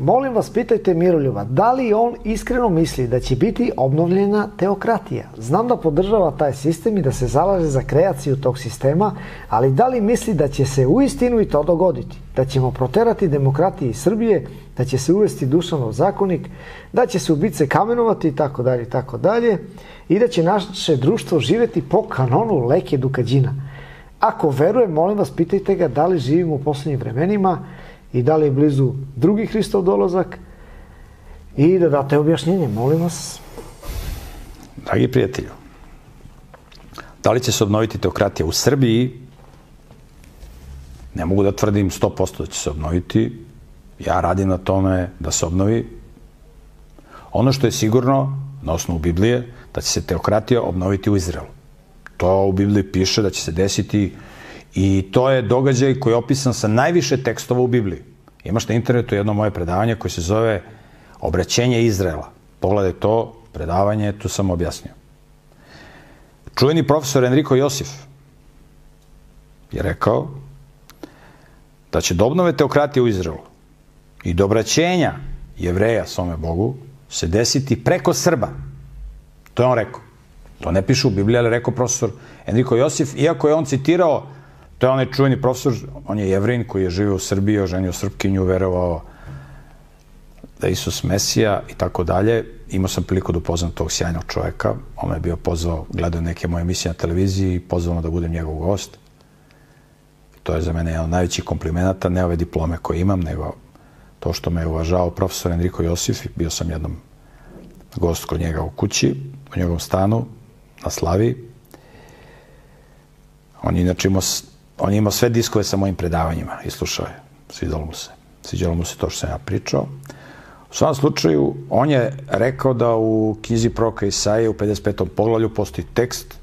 Molim vas, pitajte Miroljuba, da li on iskreno misli da će biti obnovljena teokratija? Znam da podržava taj sistem i da se zalaže za kreaciju tog sistema, ali da li misli da će se uistinu i to dogoditi? Da ćemo proterati demokratiju iz Srbije, da će se uvesti Dušanov zakonik, da će se ubice kamenovati i tako dalje, i da će naše društvo živeti po kanonu Leke Dukađina. Ako veruje, molim vas, pitajte ga da li živimo u posljednjim vremenima i da li je blizu drugi Hristov dolazak i da date objašnjenje, molim vas. Dragi prijatelju, da li će se obnoviti teokratija u Srbiji? Ne mogu da tvrdim 100% da će se obnoviti. Ja radim na tome da se obnovi. Ono što je sigurno, na osnovu Biblije, da će se teokratija obnoviti u Izraelu. To u Bibliji piše da će se desiti i to je događaj koji je opisan sa najviše tekstova u Bibliji. Imaš na internetu jedno moje predavanje koje se zove Obraćenje Izraela. Pogledaj to predavanje, tu sam objasnio. Čuveni profesor Enrico Josif je rekao da će do obnove teokratije u Izraelu i do obraćenja Jevreja svome Bogu se desiti preko Srba. To je on rekao. To ne piše u Bibliji, ali rekao profesor Enrico Josif, iako je on citirao, to je onaj čuveni profesor, on je Jevrejin koji je živio u Srbiji, oženio Srpkinju, verovao da je Isus Mesija i tako dalje. Imao sam priliku da upoznam tog sjajnog čoveka. On me je bio pozvao, gledao neke moje emisije na televiziji i pozvao da budem njegov gost. To je za mene jedan od najvećih komplimenata, ne ove diplome koje imam, nego to što me je uvažao profesor Enrico Josif. Bio sam jednom gost kod njega u kući, u njegovom stanu, na Slavi. On je imao sve diskove sa mojim predavanjima i slušao je. Sviđalo mu se to što sam ja pričao. U svom slučaju, on je rekao da u knjizi proroka Isaije u 55. poglavlju postoji tekst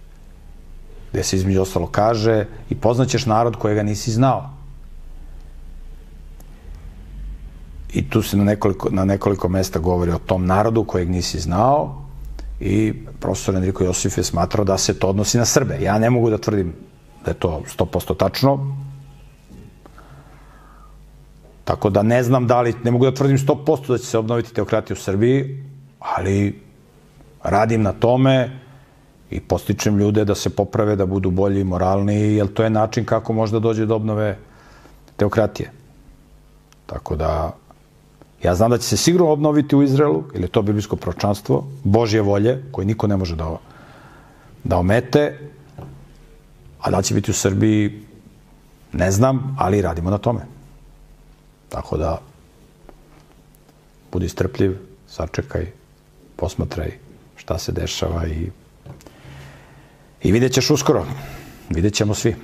gde se između ostalo kaže i poznaćeš narod kojega nisi znao. I tu se na nekoliko mesta govori o tom narodu kojeg nisi znao i profesor Enrico Josif je smatrao da se to odnosi na Srbe. Ja ne mogu da tvrdim da je to 100% tačno. Tako da ne znam da li, ne mogu da tvrdim 100% da će se obnoviti teokratija u Srbiji, ali radim na tome i postičem ljude da se poprave, da budu bolji i moralniji, jer to je način kako možda dođe do obnove teokratije. Tako da, ja znam da će se sigurno obnoviti u Izraelu, jer je to biblijsko proročanstvo, Božje volje, koje niko ne može da omete, a da će biti u Srbiji, ne znam, ali radimo na tome. Tako da, budi strpljiv, sačekaj, posmatraj šta se dešava i vidjet ćeš uskoro. Vidjet ćemo svi.